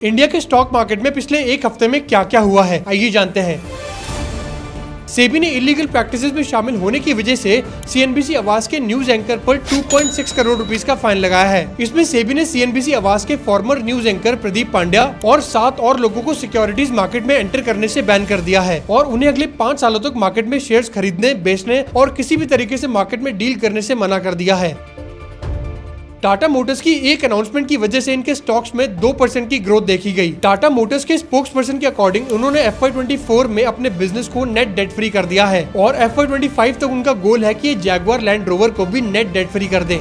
India के stock market में पिछले एक हफ्ते में क्या क्या हुआ है, आइए जानते हैं। सेबी ने इलीगल प्रैक्टिसेस में शामिल होने की वजह से सीएनबीसी आवास के न्यूज एंकर पर 2.6 करोड़ रुपीस का फाइन लगाया है। इसमें सेबी ने सीएनबीसी आवास के farmer news anchor Pradeep Pandya और 7 और लोगों को सिक्योरिटीज मार्केट में एंटर करने से बैन कर दिया है और उन्हें अगले 5 सालों तक मार्केट में शेयर्स खरीदने, बेचने और किसी भी तरीके से मार्केट में डील करने से मना कर दिया है। टाटा मोटर्स की एक अनाउंसमेंट की वजह से इनके स्टॉक्स में 2% की ग्रोथ देखी गई। टाटा मोटर्स के स्पोक्स पर्सन के अकॉर्डिंग उन्होंने FY24 में अपने बिजनेस को नेट डेट फ्री कर दिया है और FY25 तक उनका गोल है कि ये जैगुआर लैंड रोवर को भी नेट डेट फ्री कर दें।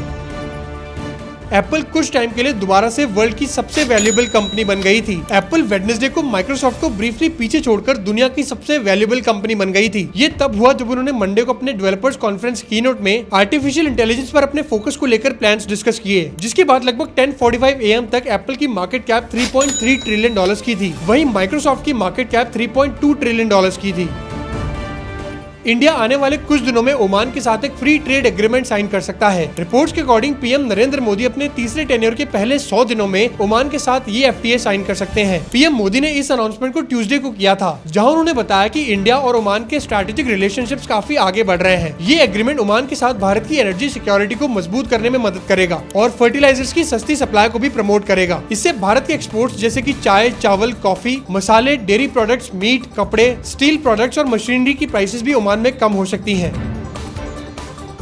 एप्पल कुछ टाइम के लिए दोबारा से वर्ल्ड की सबसे वैल्यूएबल कंपनी बन गई थी। एप्पल वेडनेसडे को माइक्रोसॉफ्ट को ब्रीफली पीछे छोड़कर दुनिया की सबसे वैल्यूएबल कंपनी बन गई थी। ये तब हुआ जब उन्होंने मंडे को अपने डेवलपर्स कॉन्फ्रेंस कीनोट में आर्टिफिशियल इंटेलिजेंस पर अपने फोकस को लेकर प्लान्स डिस्कस किए, जिसके बाद लगभग 10:45 AM तक एप्पल की मार्केट कैप $3.3 ट्रिलियन की थी। वहीं माइक्रोसॉफ्ट की मार्केट कैप $3.2 ट्रिलियन की थी। इंडिया आने वाले कुछ दिनों में ओमान के साथ एक फ्री ट्रेड एग्रीमेंट साइन कर सकता है। रिपोर्ट्स के अकॉर्डिंग पीएम नरेंद्र मोदी अपने तीसरे टेन्योर के पहले 100 दिनों में ओमान के साथ ये FTA साइन कर सकते हैं। पीएम मोदी ने इस अनाउंसमेंट को ट्यूसडे को किया था, जहां उन्होंने बताया कि इंडिया और ओमान के स्ट्रैटेजिक रिलेशनशिप्स काफी आगे बढ़ रहे हैं। ये एग्रीमेंट ओमान के साथ भारत की एनर्जी सिक्योरिटी को मजबूत करने में मदद करेगा और फर्टिलाइजर्स की सस्ती सप्लाई को भी प्रमोट करेगा। इससे भारत के एक्सपोर्ट्स जैसे की चाय, चावल, कॉफी, मसाले, डेयरी प्रोडक्ट्स, मीट, कपड़े, स्टील प्रोडक्ट्स और मशीनरी की प्राइसेस भी ओमान में कम हो सकती है।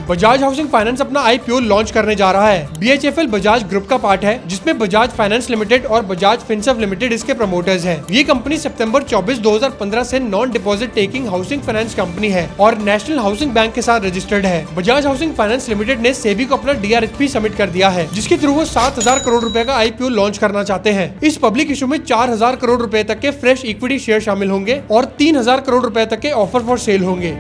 बजाज हाउसिंग फाइनेंस अपना IPO लॉन्च करने जा रहा है। BHFL बजाज ग्रुप का पार्ट है, जिसमें बजाज फाइनेंस लिमिटेड और बजाज फिनसर्व लिमिटेड इसके प्रमोटर्स हैं। ये कंपनी सितंबर 24, 2015 से non deposit taking housing finance company है और नेशनल हाउसिंग बैंक के साथ रजिस्टर्ड है। बजाज हाउसिंग फाइनेंस लिमिटेड ने सेबी को अपना DRHP सबमिट कर दिया है, जिसके थ्रू वो 7,000 करोड़ रुपए का IPO लॉन्च करना चाहते हैं। इस पब्लिक इशू में 4,000 करोड़ रुपए तक के फ्रेश इक्विटी शेयर शामिल होंगे और 3,000 करोड़ रुपए तक के ऑफर फॉर सेल होंगे।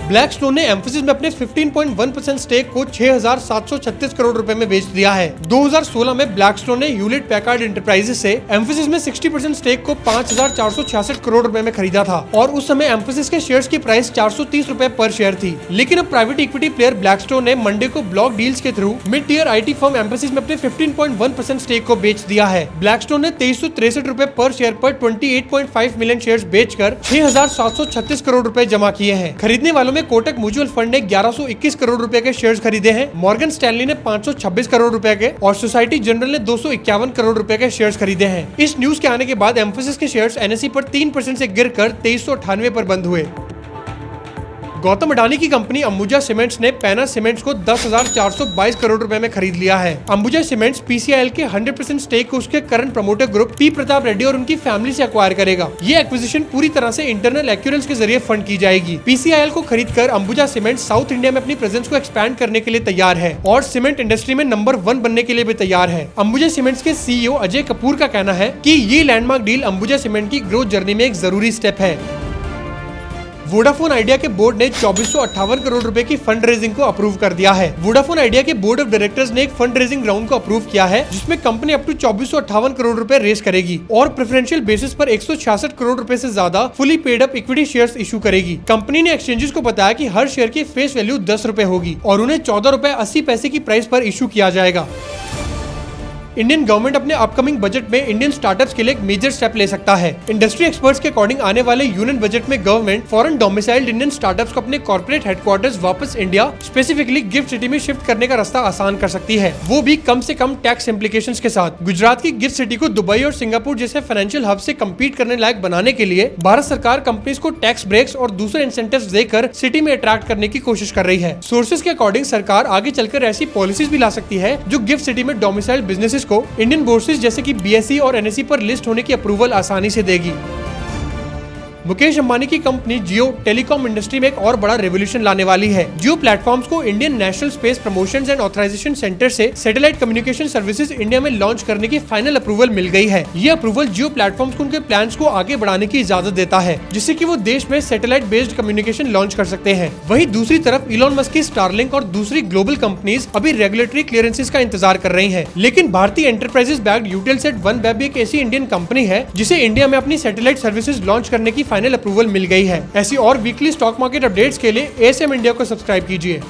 ब्लैकस्टोन ने एम्फेसिस में अपने 15.1% स्टेक को 6,736 करोड़ रुपए में बेच दिया है। 2016 में ब्लैकस्टोन ने ह्यूलेट पैकार्ड एंटरप्राइजेस से एम्फेसिस में 60% स्टेक को 5,466 करोड़ रुपए में खरीदा था और उस समय एम्फेसिस के शेयर्स की प्राइस 430 रुपए पर शेयर थी। लेकिन अब प्राइवेट इक्विटी प्लेयर ब्लैकस्टोन ने मंडे को ब्लॉक डील्स के through mid tier IT firm Mphasis में अपने 15.1% स्टेक को बेच दिया है। ब्लैकस्टोन ने 2363 रुपए पर शेयर पर 28.5 मिलियन शेयर्स बेचकर 6,736 करोड़ रुपए जमा किए हैं। खरीदने वालों में कोटक म्यूचुअल फंड ने 1121 करोड़ रुपए के शेयर्स खरीदे हैं, मॉर्गन स्टैनली ने 526 करोड़ रुपए के और सोसाइटी जनरल ने 251 करोड़ रुपए के शेयर्स खरीदे हैं। इस न्यूज के आने के बाद एम्फेसिस के शेयर्स NSE पर 3% से गिरकर 2398 पर बंद हुए। गौतम अडानी की कंपनी अंबुजा सीमेंट्स ने पैना सीमेंट्स को 10,422 करोड़ रुपए में खरीद लिया है। अंबुजा सीमेंट्स PCIL के 100% स्टेक को उसके current promoter group P Pratap Reddy और उनकी फैमिली से एक्वायर करेगा। ये एक्विजिशन पूरी तरह से इंटरनल एक्यूरेंस के जरिए फंड की जाएगी। PCIL को खरीदकर अंबुजा सीमेंट्स साउथ इंडिया में अपनी प्रेजेंस को एक्सपैंड करने के लिए तैयार है और सीमेंट इंडस्ट्री में नंबर 1 बनने के लिए भी तैयार है। अंबुजा सीमेंट्स के CEO अजय कपूर का कहना है कि ये लैंडमार्क डील अंबुजा सीमेंट की ग्रोथ जर्नी में एक जरूरी स्टेप है। वोडाफोन आइडिया के बोर्ड ने 2458 करोड़ रुपए की फंड रेजिंग को अप्रूव कर दिया है। वोडाफोन आइडिया के बोर्ड ऑफ डायरेक्टर्स ने एक फंड रेजिंग राउंड को अप्रूव किया है, जिसमें कंपनी अप टू 2458 करोड़ रुपए रेज करेगी और प्रेफरेंशियल बेसिस पर 166 करोड़ रुपए से ज्यादा fully paid up equity shares issue करेगी। कंपनी ने एक्सचेंजेस को बताया कि हर शेयर की फेस वैल्यू 10 रुपए होगी और उन्हें 14 रुपए 80 पैसे की प्राइस पर इशू किया जाएगा। इंडियन गवर्नमेंट अपने अपकमिंग बजट में इंडियन स्टार्टअप्स के लिए एक मेजर स्टेप ले सकता है। इंडस्ट्री एक्सपर्ट्स के अकॉर्डिंग आने वाले यूनियन बजट में government foreign domiciled Indian startups को अपने कॉर्पोरेट हेडक्वार्टर्स वापस इंडिया, स्पेसिफिकली गिफ्ट सिटी में शिफ्ट करने का रास्ता आसान कर सकती है, वो भी कम से कम टैक्स इम्प्लीकेशंस के साथ। गुजरात की गिफ्ट सिटी को दुबई और सिंगापुर जैसे फाइनेंशियल हब से कम्पीट करने लायक बनाने के लिए भारत सरकार कंपनीज को टैक्स ब्रेक्स और दूसरे इंसेंटिव्स देकर सिटी में अट्रैक्ट करने की कोशिश कर रही है। सोर्सेज के अकॉर्डिंग सरकार आगे चलकर ऐसी पॉलिसीज भी ला सकती है जो गिफ्ट सिटी में डोमिसाइल्ड बिजनेसेस को इंडियन बोर्ड जैसे कि BSE और NSE पर लिस्ट होने की अप्रूवल आसानी से देगी। मुकेश अंबानी की कंपनी जियो टेलीकॉम इंडस्ट्री में एक और बड़ा रेवोल्यूशन लाने वाली है। जियो प्लेटफॉर्म्स को Indian National Space Promotions and Authorisation Centre से सैटेलाइट कम्युनिकेशन सर्विसेज इंडिया में लॉन्च करने की फाइनल अप्रूवल मिल गई है। ये अप्रूवल जियो प्लेटफॉर्म्स को उनके प्लान्स को आगे बढ़ाने की इजाजत देता है, जिससे कि वो देश में सैटेलाइट बेस्ड कम्युनिकेशन लॉन्च कर सकते हैं। वहीं दूसरी तरफ इलॉन मस्क की स्टारलिंक और दूसरी ग्लोबल कंपनीज अभी रेगुलेटरी क्लियरेंसेस का इंतजार कर रही है। लेकिन भारतीय एंटरप्राइजेस बैक्ड यूटेलसेट OneWeb एक ऐसी इंडियन कंपनी है जिसे इंडिया में अपनी सैटेलाइट सर्विसेज लॉन्च करने की फाइनल अप्रूवल मिल गई है। ऐसी और वीकली स्टॉक मार्केट अपडेट्स के लिए ASM इंडिया को सब्सक्राइब कीजिए।